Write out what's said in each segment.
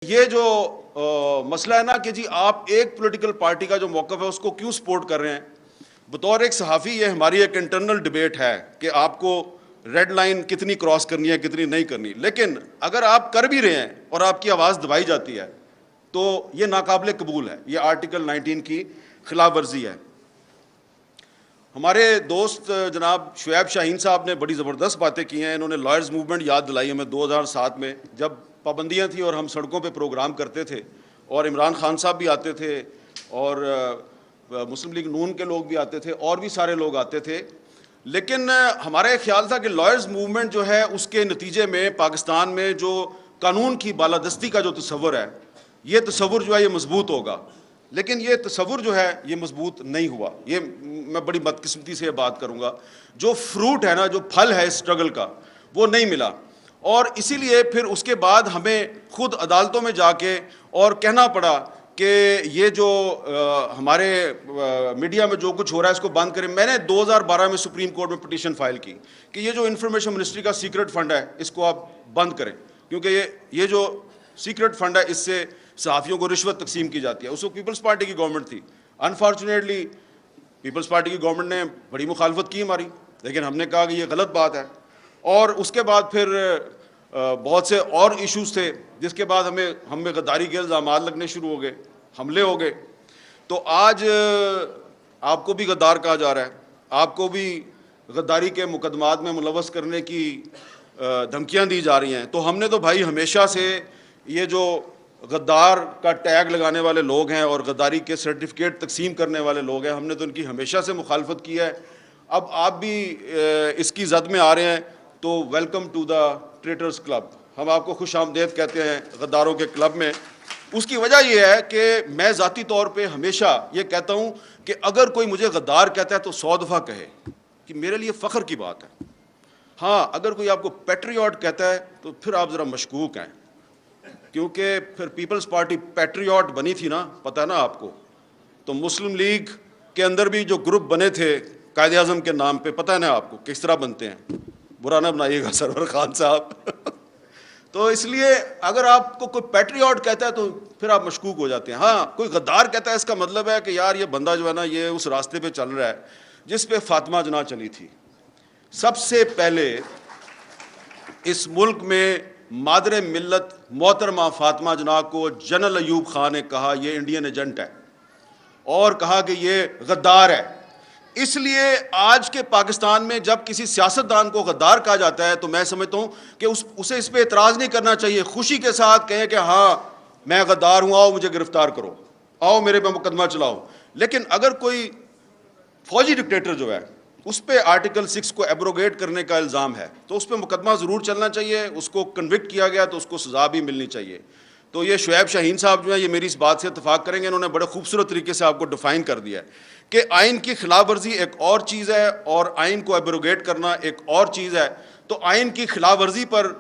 یہ جو مسئلہ ہے نا کہ جی آپ ایک پولیٹیکل پارٹی کا جو موقف ہے اس کو کیوں سپورٹ کر رہے ہیں، بطور ایک صحافی یہ ہماری ایک انٹرنل ڈیبیٹ ہے کہ آپ کو ریڈ لائن کتنی کراس کرنی ہے کتنی نہیں کرنی، لیکن اگر آپ کر بھی رہے ہیں اور آپ کی آواز دبائی جاتی ہے تو یہ ناقابل قبول ہے، یہ آرٹیکل 19 کی خلاف ورزی ہے۔ ہمارے دوست جناب شعیب شاہین صاحب نے بڑی زبردست باتیں کی ہیں، انہوں نے لائرز موومنٹ یاد دلائی ہمیں 2007 میں جب پابندیاں تھیں اور ہم سڑکوں پہ پروگرام کرتے تھے اور عمران خان صاحب بھی آتے تھے اور مسلم لیگ نون کے لوگ بھی آتے تھے اور بھی سارے لوگ آتے تھے، لیکن ہمارا یہ خیال تھا کہ لائرز موومنٹ جو ہے اس کے نتیجے میں پاکستان میں جو قانون کی بالادستی کا جو تصور ہے یہ تصور جو ہے یہ مضبوط ہوگا، لیکن یہ تصور جو ہے یہ مضبوط نہیں ہوا۔ یہ میں بڑی بدقسمتی سے یہ بات کروں گا، جو فروٹ ہے نا، جو پھل ہے اسٹرگل کا وہ نہیں ملا، اور اسی لیے پھر اس کے بعد ہمیں خود عدالتوں میں جا کے اور کہنا پڑا کہ یہ جو ہمارے میڈیا میں جو کچھ ہو رہا ہے اس کو بند کریں۔ میں نے 2012 میں سپریم کورٹ میں پٹیشن فائل کی کہ یہ جو انفارمیشن منسٹری کا سیکرٹ فنڈ ہے اس کو آپ بند کریں، کیونکہ یہ جو سیکرٹ فنڈ ہے اس سے صحافیوں کو رشوت تقسیم کی جاتی ہے۔ اس وقت پیپلز پارٹی کی گورنمنٹ تھی، انفارچونیٹلی پیپلز پارٹی کی گورنمنٹ نے بڑی مخالفت کی ہماری، لیکن ہم نے کہا کہ یہ غلط بات ہے، اور اس کے بعد پھر بہت سے اور ایشوز تھے جس کے بعد ہم میں غداری کے الزامات لگنے شروع ہو گئے، حملے ہو گئے۔ تو آج آپ کو بھی غدار کہا جا رہا ہے، آپ کو بھی غداری کے مقدمات میں ملوث کرنے کی دھمکیاں دی جا رہی ہیں۔ تو ہم نے تو بھائی ہمیشہ سے یہ جو غدار کا ٹیگ لگانے والے لوگ ہیں اور غداری کے سرٹیفکیٹ تقسیم کرنے والے لوگ ہیں، ہم نے تو ان کی ہمیشہ سے مخالفت کی ہے۔ اب آپ بھی اس کی زد میں آ رہے ہیں تو ویلکم ٹو دا ٹریٹرز کلب، ہم آپ کو خوش آمدید کہتے ہیں غداروں کے کلب میں۔ اس کی وجہ یہ ہے کہ میں ذاتی طور پہ ہمیشہ یہ کہتا ہوں کہ اگر کوئی مجھے غدار کہتا ہے تو 100 دفعہ کہے کہ میرے لیے فخر کی بات ہے۔ ہاں، اگر کوئی آپ کو پیٹریوٹ کہتا ہے تو پھر آپ ذرا مشکوک ہیں، کیونکہ پھر پیپلز پارٹی پیٹریوٹ بنی تھی نا، پتہ نا آپ کو، تو مسلم لیگ کے اندر بھی جو گروپ بنے تھے قائد اعظم کے نام پہ، پتہ ہے نا آپ کو کس طرح بنتے ہیں، برا نہ بنائیے گا سرور خان صاحب۔ تو اس لیے اگر آپ کو کوئی پیٹریوٹ کہتا ہے تو پھر آپ مشکوک ہو جاتے ہیں۔ ہاں، کوئی غدار کہتا ہے اس کا مطلب ہے کہ یار یہ بندہ جو ہے نا یہ اس راستے پہ چل رہا ہے جس پہ فاطمہ جناح چلی تھی۔ سب سے پہلے اس ملک میں مادر ملت محترمہ فاطمہ جناح کو جنرل ایوب خان نے کہا یہ انڈین ایجنٹ ہے، اور کہا کہ یہ غدار ہے۔ اس لیے آج کے پاکستان میں جب کسی سیاستدان کو غدار کہا جاتا ہے تو میں سمجھتا ہوں کہ اسے اس پہ اعتراض نہیں کرنا چاہیے، خوشی کے ساتھ کہیں کہ ہاں میں غدار ہوں، آؤ مجھے گرفتار کرو، آؤ میرے پہ مقدمہ چلاؤ۔ لیکن اگر کوئی فوجی ڈکٹیٹر جو ہے اس پہ آرٹیکل 6 کو ایبروگیٹ کرنے کا الزام ہے تو اس پہ مقدمہ ضرور چلنا چاہیے، اس کو کنوکٹ کیا گیا تو اس کو سزا بھی ملنی چاہیے۔ تو یہ شعیب شاہین صاحب جو ہیں یہ میری اس بات سے اتفاق کریں گے، انہوں نے بڑے خوبصورت طریقے سے آپ کو ڈیفائن کر دیا ہے کہ آئین کی خلاف ورزی ایک اور چیز ہے اور آئین کو ایبروگیٹ کرنا ایک اور چیز ہے۔ تو آئین کی خلاف ورزی پر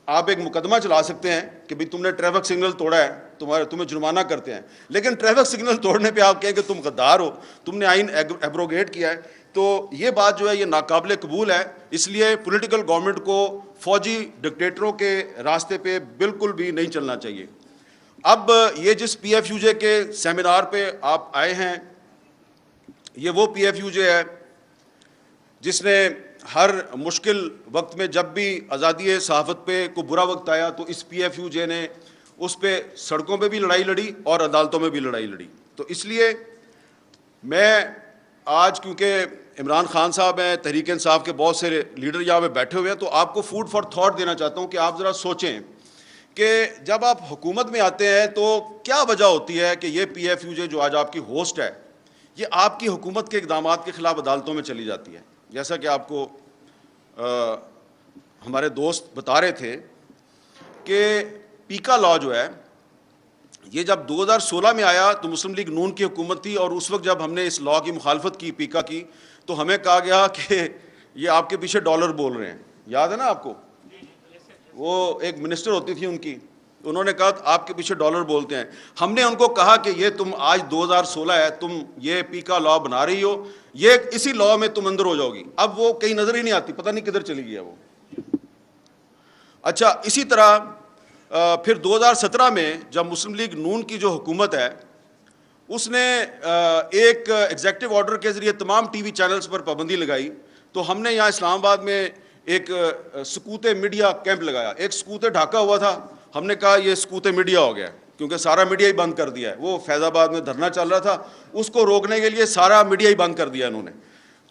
آپ ایک مقدمہ چلا سکتے ہیں کہ بھئی تم نے ٹریفک سگنل توڑا ہے، تمہیں جرمانہ کرتے ہیں، لیکن ٹریفک سگنل توڑنے پہ آپ کہیں کہ تم غدار ہو، تم نے آئین ایبروگیٹ کیا ہے، تو یہ بات جو ہے یہ ناقابل قبول ہے۔ اس لیے پولیٹیکل گورنمنٹ کو فوجی ڈکٹیٹروں کے راستے پہ بالکل بھی نہیں چلنا چاہیے۔ اب یہ جس پی ایف یو جے کے سیمینار پہ آپ آئے ہیں، یہ وہ پی ایف یو جے ہے جس نے ہر مشکل وقت میں جب بھی آزادی صحافت پہ کوئی برا وقت آیا تو اس پی ایف یو جے نے اس پہ سڑکوں پہ بھی لڑائی لڑی اور عدالتوں میں بھی لڑائی لڑی۔ تو اس لیے میں آج کیونکہ عمران خان صاحب ہیں، تحریک انصاف کے بہت سے لیڈر یہاں پہ بیٹھے ہوئے ہیں، تو آپ کو فوڈ فار تھاٹ دینا چاہتا ہوں کہ آپ ذرا سوچیں کہ جب آپ حکومت میں آتے ہیں تو کیا وجہ ہوتی ہے کہ یہ پی ایف یو جے جو آج آپ کی ہوسٹ ہے یہ آپ کی حکومت کے اقدامات کے خلاف عدالتوں میں چلی جاتی ہے۔ جیسا کہ آپ کو ہمارے دوست بتا رہے تھے کہ پیکا لا جو ہے یہ جب 2016 میں آیا تو مسلم لیگ نون کی حکومت تھی، اور اس وقت جب ہم نے اس لا کی مخالفت کی پیکا کی تو ہمیں کہا گیا کہ یہ آپ کے پیچھے ڈالر بول رہے ہیں، یاد ہے نا آپ کو؟ وہ ایک منسٹر ہوتی تھی ان کی، انہوں نے کہا آپ کے پیچھے ڈالر بولتے ہیں۔ ہم نے ان کو کہا کہ یہ تم آج 2016 ہے، تم یہ پیکا لا بنا رہی ہو، یہ اسی لا میں تم اندر ہو جاؤ گی۔ اب وہ کہیں نظر ہی نہیں آتی، پتہ نہیں کدھر چلی گئی ہے وہ۔ اچھا، اسی طرح پھر 2017 میں جب مسلم لیگ نون کی جو حکومت ہے اس نے ایک ایگزیکٹو آرڈر کے ذریعے تمام ٹی وی چینلز پر پابندی لگائی، تو ہم نے یہاں اسلام آباد میں ایک سکوت میڈیا کیمپ لگایا. ایک سکوت ڈھاکہ ہوا تھا، ہم نے کہا یہ سکوت میڈیا ہو گیا کیونکہ سارا میڈیا ہی بند کر دیا ہے. وہ فیض آباد میں دھرنا چل رہا تھا، اس کو روکنے کے لیے سارا میڈیا ہی بند کر دیا انہوں نے.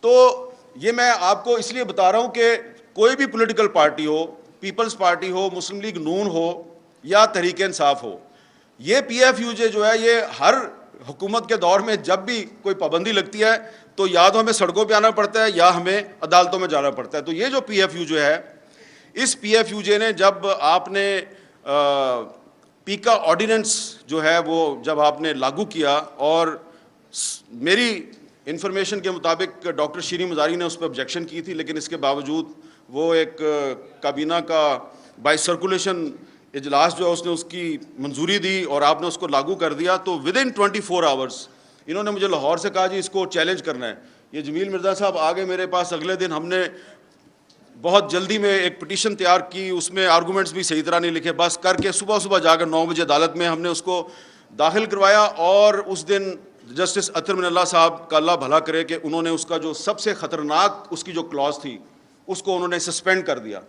تو یہ میں آپ کو اس لیے بتا رہا ہوں کہ کوئی بھی پولیٹیکل پارٹی ہو، پیپلز پارٹی ہو، مسلم لیگ نون ہو یا تحریک انصاف ہو، یہ پی ایف یو جے جو ہے یہ ہر حکومت کے دور میں جب بھی کوئی پابندی لگتی ہے تو یا تو ہمیں سڑکوں پہ آنا پڑتا ہے یا ہمیں عدالتوں میں جانا پڑتا ہے. تو یہ جو پی ایف یو جو ہے، اس پی ایف یو جے نے جب آپ نے پیکا آرڈیننس جو ہے وہ جب آپ نے لاگو کیا، اور میری انفارمیشن کے مطابق ڈاکٹر شیریں مزاری نے اس پہ آبجیکشن کی تھی، لیکن اس کے باوجود وہ ایک کابینہ کا بائی سرکولیشن اجلاس جو ہے اس نے اس کی منظوری دی اور آپ نے اس کو لاگو کر دیا. تو ودن 24 آورس انہوں نے مجھے لاہور سے کہا جی اس کو چیلنج کرنا ہے. یہ جمیل مرزا صاحب آگے میرے پاس، اگلے دن ہم نے بہت جلدی میں ایک پٹیشن تیار کی، اس میں آرگومنٹس بھی صحیح طرح نہیں لکھے، بس کر کے صبح جا کر 9 بجے عدالت میں ہم نے اس کو داخل کروایا. اور اس دن جسٹس اطہر من اللہ صاحب کا اللہ بھلا کرے کہ انہوں نے اس کا جو سب سے خطرناک اس کی جو کلاز تھی اس کو انہوں نے سسپینڈ کر دیا.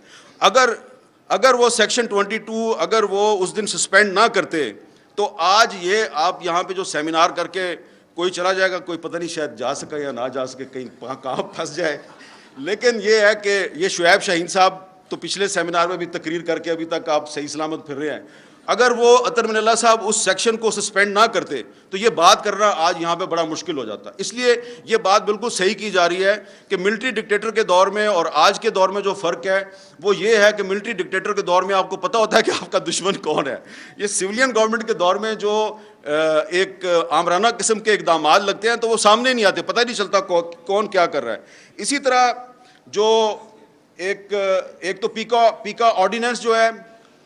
اگر وہ سیکشن 22 اگر وہ اس دن سسپینڈ نہ کرتے تو آج یہ آپ یہاں پہ جو سیمینار کر کے کوئی چلا جائے گا، کوئی پتہ نہیں شاید جا سکے یا نہ جا سکے، کہیں کہاں پھنس جائے. لیکن یہ ہے کہ یہ شعیب شاہین صاحب تو پچھلے سیمینار میں بھی تقریر کر کے ابھی تک آپ صحیح سلامت پھر رہے ہیں. اگر وہ اطہر من اللہ صاحب اس سیکشن کو سسپینڈ نہ کرتے تو یہ بات کرنا آج یہاں پہ بڑا مشکل ہو جاتا. اس لیے یہ بات بالکل صحیح کی جا رہی ہے کہ ملٹری ڈکٹیٹر کے دور میں اور آج کے دور میں جو فرق ہے وہ یہ ہے کہ ملٹری ڈکٹیٹر کے دور میں آپ کو پتہ ہوتا ہے کہ آپ کا دشمن کون ہے. یہ سویلین گورنمنٹ کے دور میں جو ایک آمرانہ قسم کے اقدامات لگتے ہیں تو وہ سامنے نہیں آتے، پتہ نہیں چلتا کون کیا کر رہا ہے. اسی طرح جو ایک تو پیکا آرڈیننس جو ہے،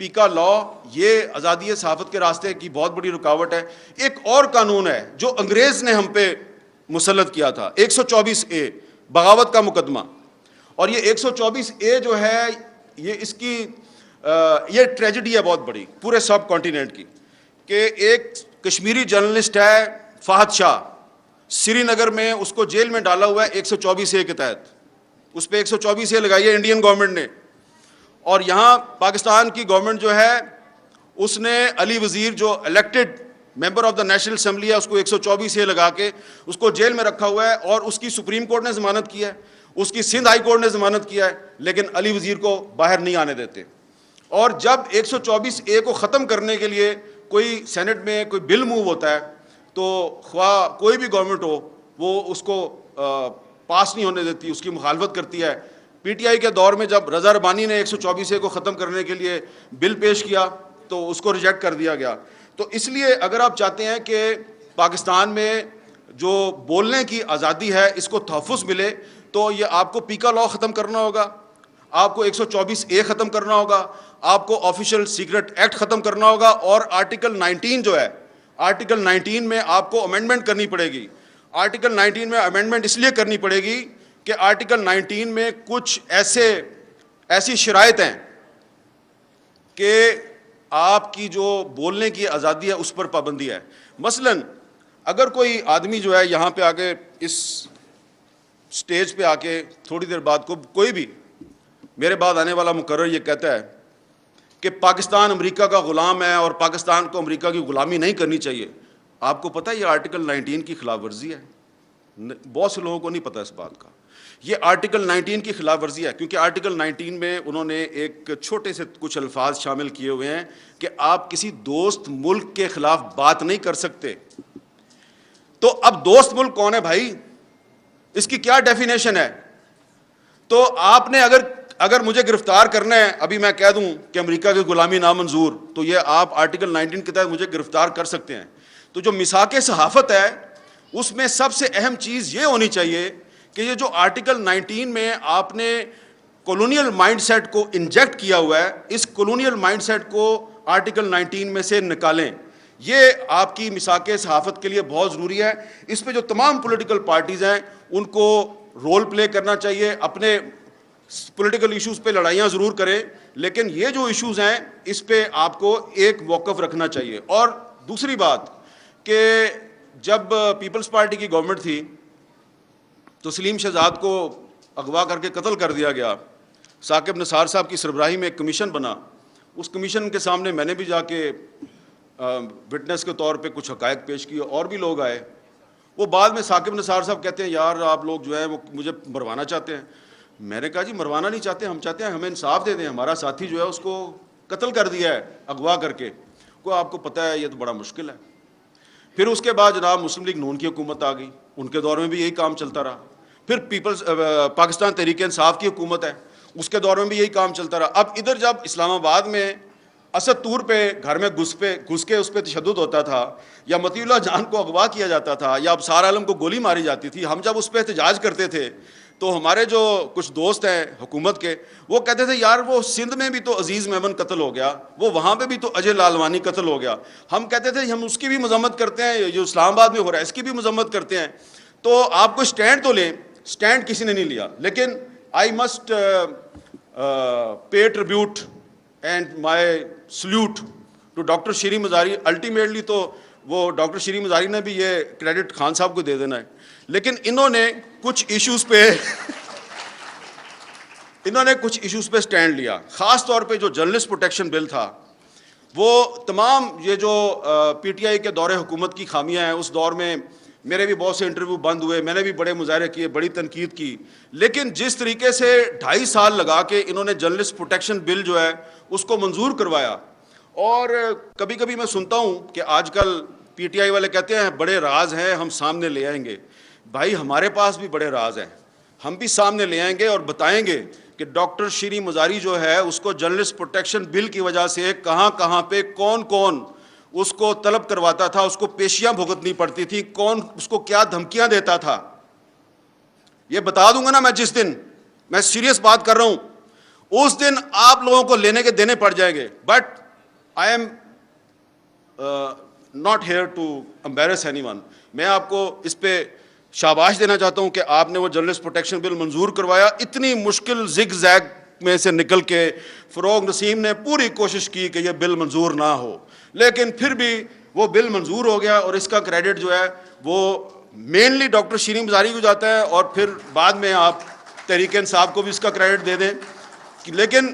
پیکا لا، یہ آزادی صحافت کے راستے کی بہت بڑی رکاوٹ ہے. ایک اور قانون ہے جو انگریز نے ہم پہ مسلط کیا تھا، 124A بغاوت کا مقدمہ. اور یہ 124A جو ہے یہ ٹریجڈی ہے بہت بڑی پورے سب کانٹیننٹ کی، کہ ایک کشمیری جرنلسٹ ہے فہد شاہ، سری نگر میں اس کو جیل میں ڈالا ہوا ہے 124A کے تحت. اس پہ 124A لگائی ہے انڈین گورنمنٹ نے. اور یہاں پاکستان کی گورنمنٹ جو ہے اس نے علی وزیر جو elected member of the national assembly ہے اس کو 124A لگا کے اس کو جیل میں رکھا ہوا ہے. اور اس کی سپریم کورٹ نے ضمانت کیا ہے، اس کی سندھ ہائی کورٹ نے ضمانت کیا ہے، لیکن علی وزیر کو باہر نہیں آنے دیتے. اور جب 124A کو ختم کرنے کے لیے کوئی سینٹ میں کوئی بل موو ہوتا ہے تو خواہ کوئی بھی گورنمنٹ ہو وہ اس کو پاس نہیں ہونے دیتی، اس کی مخالفت کرتی ہے. پی ٹی آئی کے دور میں جب رضا ربانی نے 124A کو ختم کرنے کے لیے بل پیش کیا تو اس کو ریجیکٹ کر دیا گیا. تو اس لیے اگر آپ چاہتے ہیں کہ پاکستان میں جو بولنے کی آزادی ہے اس کو تحفظ ملے تو یہ آپ کو پیکا لا ختم کرنا ہوگا، آپ کو 124A ختم کرنا ہوگا، آپ کو آفیشیل سیکرٹ ایکٹ ختم کرنا ہوگا، اور آرٹیکل 19 جو ہے، آرٹیکل 19 میں آپ کو امینڈمنٹ کرنی پڑے گی. آرٹیکل 19 میں امینڈمنٹ اس لیے کرنی پڑے گی کہ آرٹیکل 19 میں کچھ ایسی شرائط ہیں کہ آپ کی جو بولنے کی آزادی ہے اس پر پابندی ہے. مثلا اگر کوئی آدمی جو ہے یہاں پہ آگے اس سٹیج پہ آ کے تھوڑی دیر بعد کوئی بھی میرے بعد آنے والا مقرر یہ کہتا ہے کہ پاکستان امریکہ کا غلام ہے اور پاکستان کو امریکہ کی غلامی نہیں کرنی چاہیے، آپ کو پتہ ہے یہ آرٹیکل 19 کی خلاف ورزی ہے. بہت سے لوگوں کو نہیں پتہ اس بات کا. یہ آرٹیکل 19 کی خلاف ورزی ہے کیونکہ آرٹیکل 19 میں انہوں نے ایک چھوٹے سے کچھ الفاظ شامل کیے ہوئے ہیں کہ آپ کسی دوست ملک کے خلاف بات نہیں کر سکتے. تو اب دوست ملک کون ہے بھائی؟ اس کی کیا ڈیفینیشن ہے؟ تو آپ نے اگر مجھے گرفتار کرنا ہے، ابھی میں کہہ دوں کہ امریکہ کی غلامی نامنظور، تو یہ آپ آرٹیکل 19 کے تحت مجھے گرفتار کر سکتے ہیں. تو جو میثاق صحافت ہے اس میں سب سے اہم چیز یہ ہونی چاہیے کہ یہ جو آرٹیکل 19 میں آپ نے کولونیل مائنڈ سیٹ کو انجیکٹ کیا ہوا ہے، اس کولونیل مائنڈ سیٹ کو آرٹیکل 19 میں سے نکالیں. یہ آپ کی میثاق صحافت کے لیے بہت ضروری ہے. اس پہ جو تمام پولیٹیکل پارٹیز ہیں ان کو رول پلے کرنا چاہیے، اپنے پولیٹیکل ایشوز پہ لڑائیاں ضرور کریں لیکن یہ جو ایشوز ہیں اس پہ آپ کو ایک موقف رکھنا چاہیے. اور دوسری بات کہ جب پیپلز پارٹی کی گورنمنٹ تھی تو سلیم شہزاد کو اغوا کر کے قتل کر دیا گیا. ثاقب نثار صاحب کی سربراہی میں ایک کمیشن بنا. اس کمیشن کے سامنے میں نے بھی جا کے وٹنس کے طور پہ کچھ حقائق پیش کیے, اور بھی لوگ آئے. وہ بعد میں ثاقب نثار صاحب کہتے ہیں یار آپ لوگ جو ہے وہ مجھے مروانا چاہتے ہیں. میں نے کہا جی مروانا نہیں چاہتے, ہم چاہتے ہیں ہمیں انصاف دے دیں. ہمارا ساتھی جو ہے اس کو قتل کر دیا ہے اغوا کر کے. کو آپ کو پتہ ہے یہ تو بڑا مشکل ہے. پھر اس کے بعد جناب مسلم لیگ نون کی حکومت آ گئی, ان کے دور میں بھی یہی کام چلتا رہا. پھر پاکستان تحریک انصاف کی حکومت ہے, اس کے دور میں بھی یہی کام چلتا رہا. اب ادھر جب اسلام آباد میں اسد طور پہ گھر میں گھس کے اس پہ تشدد ہوتا تھا, یا مطیع اللہ جان کو اغوا کیا جاتا تھا, یا ابصار عالم کو گولی ماری جاتی تھی, ہم جب اس پہ احتجاج کرتے تھے تو ہمارے جو کچھ دوست ہیں حکومت کے وہ کہتے تھے یار وہ سندھ میں بھی تو عزیز میمن قتل ہو گیا, وہ وہاں پہ بھی تو اجے لالوانی قتل ہو گیا. ہم کہتے تھے ہم اس کی بھی مذمت کرتے ہیں, جو اسلام آباد میں ہو رہا ہے اس کی بھی مذمت کرتے ہیں. تو آپ کو اسٹینڈ تو لیں, اسٹینڈ کسی نے نہیں لیا. لیکن I must pay tribute and my salute to doctor Shireen Mazari. Ultimately تو وہ ڈاکٹر شیریں مزاری نے بھی یہ کریڈٹ خان صاحب کو دے دینا ہے, لیکن انہوں نے کچھ ایشوز پہ سٹینڈ لیا. خاص طور پہ جو جرنلسٹ پروٹیکشن بل تھا, وہ تمام یہ جو پی ٹی آئی کے دور حکومت کی خامیاں ہیں, اس دور میں میرے بھی بہت سے انٹرویو بند ہوئے, میں نے بھی بڑے مظاہرے کیے, بڑی تنقید کی. لیکن جس طریقے سے 2.5 سال لگا کے انہوں نے جرنلسٹ پروٹیکشن بل جو ہے اس کو منظور کروایا. اور کبھی کبھی میں سنتا ہوں کہ آج کل پی ٹی آئی والے کہتے ہیں بڑے راز ہیں ہم سامنے لے آئیں گے. بھائی ہمارے پاس بھی بڑے راز ہیں, ہم بھی سامنے لے آئیں گے اور بتائیں گے کہ ڈاکٹر شیریں مزاری جو ہے اس کو جرنلسٹ پروٹیکشن بل کی وجہ سے کہاں کہاں پہ کون کون اس کو طلب کرواتا تھا, اس کو پیشیاں بھگتنی پڑتی تھی, کون اس کو کیا دھمکیاں دیتا تھا. یہ بتا دوں گا نا میں, جس دن میں سیریس بات کر رہا ہوں اس دن آپ لوگوں کو لینے کے دینے پڑ جائیں گے. But I am not here to embarrass anyone. میں آپ کو اس پہ شاباش دینا چاہتا ہوں کہ آپ نے وہ جرنلسٹ پروٹیکشن بل منظور کروایا. اتنی مشکل زگ زیگ میں سے نکل کے فروغ نسیم نے پوری کوشش کی کہ یہ بل منظور نہ ہو, لیکن پھر بھی وہ بل منظور ہو گیا. اور اس کا کریڈٹ جو ہے وہ مینلی ڈاکٹر شیریں مزاری کو جاتا ہے, اور پھر بعد میں آپ تحریک انصاف کو بھی اس کا کریڈٹ دے دیں. لیکن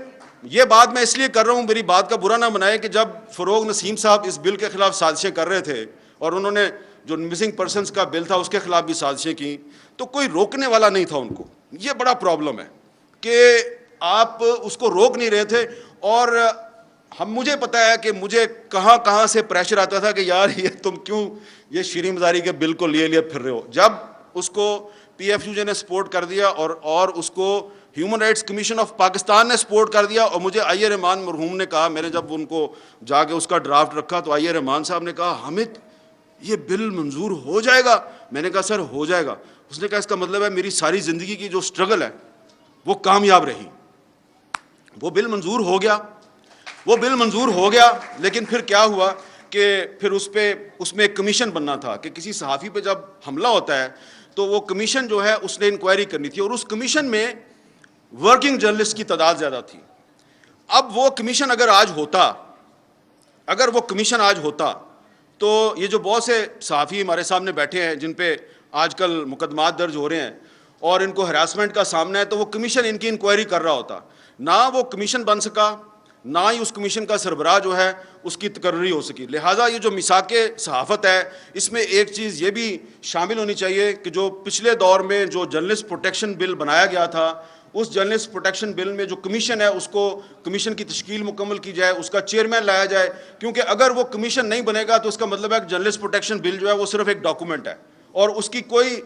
یہ بات میں اس لیے کر رہا ہوں, میری بات کا برا نہ منائے, کہ جب فروغ نسیم صاحب اس بل کے خلاف سازشیں کر رہے تھے اور انہوں نے جو مسنگ پرسنس کا بل تھا اس کے خلاف بھی سازشیں کی, تو کوئی روکنے والا نہیں تھا ان کو. یہ بڑا پرابلم ہے کہ آپ اس کو روک نہیں رہے تھے. اور مجھے پتہ ہے کہ مجھے کہاں کہاں سے پریشر آتا تھا کہ یار یہ تم کیوں یہ شیریں مزاری کے بل کو لیے پھر رہے ہو. جب اس کو پی ایف یو جے نے سپورٹ کر دیا اور اس کو human rights commission of Pakistan نے سپورٹ کر دیا, اور مجھے آئی اے رحمان مرحوم نے کہا, میں نے جب ان کو جا کے اس کا ڈرافٹ رکھا تو آئی اے رحمان صاحب نے کہا حامد یہ بل منظور ہو جائے گا. میں نے کہا سر ہو جائے گا. اس نے کہا اس کا مطلب ہے میری ساری زندگی کی جو سٹرگل ہے وہ کامیاب رہی. وہ بل منظور ہو گیا. لیکن پھر کیا ہوا کہ پھر اس میں ایک کمیشن بننا تھا کہ کسی صحافی پہ جب حملہ ہوتا ہے تو وہ کمیشن جو ہے اس نے انکوائری کرنی تھی, اور اس کمیشن میں ورکنگ جرنلسٹ کی تعداد زیادہ تھی. اب وہ کمیشن اگر وہ کمیشن آج ہوتا تو یہ جو بہت سے صحافی ہمارے سامنے بیٹھے ہیں جن پہ آج کل مقدمات درج ہو رہے ہیں اور ان کو ہراسمنٹ کا سامنا ہے, تو وہ کمیشن ان کی انکوائری کر رہا ہوتا. نہ وہ کمیشن بن سکا, نہ ہی اس کمیشن کا سربراہ جو ہے اس کی تقرری ہو سکی. لہٰذا یہ جو میثاق صحافت ہے اس میں ایک چیز یہ بھی شامل ہونی چاہیے کہ جو پچھلے دور میں جو جرنلسٹ پروٹیکشن بل بنایا گیا تھا, اس جرنلسٹ پروٹیکشن بل میں جو کمیشن ہے اس کو کمیشن کی تشکیل مکمل کی جائے, اس کا چیئرمین لایا جائے. کیونکہ اگر وہ کمیشن نہیں بنے گا تو اس کا مطلب ہے کہ جرنلسٹ پروٹیکشن بل جو ہے وہ صرف ایک ڈاکومنٹ ہے اور اس کی کوئی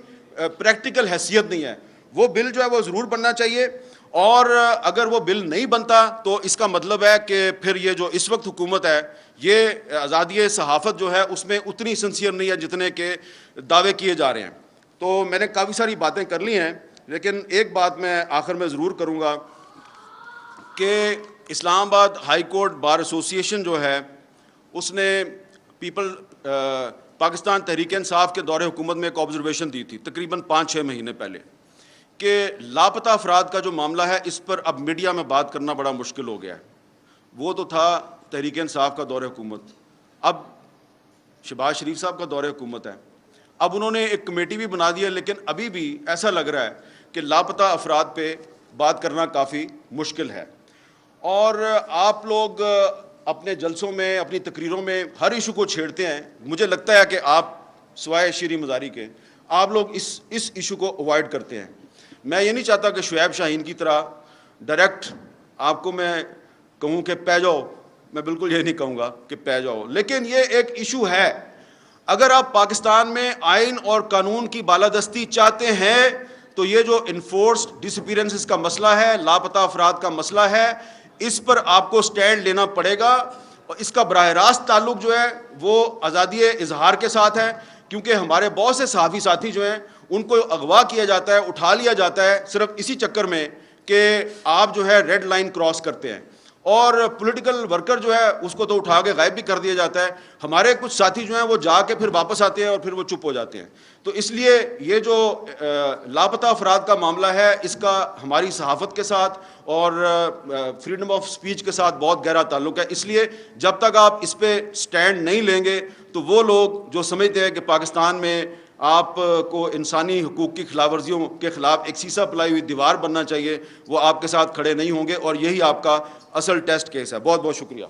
پریکٹیکل حیثیت نہیں ہے. وہ بل جو ہے وہ ضرور بننا چاہیے, اور اگر وہ بل نہیں بنتا تو اس کا مطلب ہے کہ پھر یہ جو اس وقت حکومت ہے یہ آزادی صحافت جو ہے اس میں اتنی سنسیئر نہیں ہے جتنے کے دعوے کیے جا رہے ہیں. تو میں نے کافی ساری باتیں کر لی ہیں, لیکن ایک بات میں آخر میں ضرور کروں گا کہ اسلام آباد ہائی کورٹ بار ایسوسی ایشن جو ہے اس نے پاکستان تحریک انصاف کے دور حکومت میں ایک آبزرویشن دی تھی تقریباً 5-6 مہینے پہلے, کہ لاپتہ افراد کا جو معاملہ ہے اس پر اب میڈیا میں بات کرنا بڑا مشکل ہو گیا ہے. وہ تو تھا تحریک انصاف کا دور حکومت, اب شہباز شریف صاحب کا دور حکومت ہے. اب انہوں نے ایک کمیٹی بھی بنا دی ہے, لیکن ابھی بھی ایسا لگ رہا ہے کہ لاپتہ افراد پہ بات کرنا کافی مشکل ہے. اور آپ لوگ اپنے جلسوں میں, اپنی تقریروں میں ہر ایشو کو چھیڑتے ہیں. مجھے لگتا ہے کہ آپ سوائے شیریں مزاری کے آپ لوگ اس ایشو کو اوائڈ کرتے ہیں. میں یہ نہیں چاہتا کہ شعیب شاہین کی طرح ڈائریکٹ آپ کو میں کہوں کہ پہ جاؤ, میں بالکل یہ نہیں کہوں گا کہ پہ جاؤ, لیکن یہ ایک ایشو ہے. اگر آپ پاکستان میں آئین اور قانون کی بالادستی چاہتے ہیں تو یہ جو انفورسڈ ڈس اپیرنسز کا مسئلہ ہے, لاپتہ افراد کا مسئلہ ہے, اس پر آپ کو سٹینڈ لینا پڑے گا. اور اس کا براہ راست تعلق جو ہے وہ آزادی اظہار کے ساتھ ہے, کیونکہ ہمارے بہت سے صحافی ساتھی جو ہیں ان کو اغوا کیا جاتا ہے, اٹھا لیا جاتا ہے صرف اسی چکر میں کہ آپ جو ہے ریڈ لائن کراس کرتے ہیں. اور پولیٹیکل ورکر جو ہے اس کو تو اٹھا کے غائب بھی کر دیا جاتا ہے. ہمارے کچھ ساتھی جو ہیں وہ جا کے پھر واپس آتے ہیں اور پھر وہ چپ ہو جاتے ہیں. تو اس لیے یہ جو لاپتہ افراد کا معاملہ ہے اس کا ہماری صحافت کے ساتھ اور فریڈم آف سپیچ کے ساتھ بہت گہرا تعلق ہے. اس لیے جب تک آپ اس پہ سٹینڈ نہیں لیں گے تو وہ لوگ جو سمجھتے ہیں کہ پاکستان میں آپ کو انسانی حقوق کی خلاف ورزیوں کے خلاف ایک سیسا پلائی ہوئی دیوار بننا چاہیے, وہ آپ کے ساتھ کھڑے نہیں ہوں گے, اور یہی آپ کا اصل ٹیسٹ کیس ہے. بہت بہت شکریہ.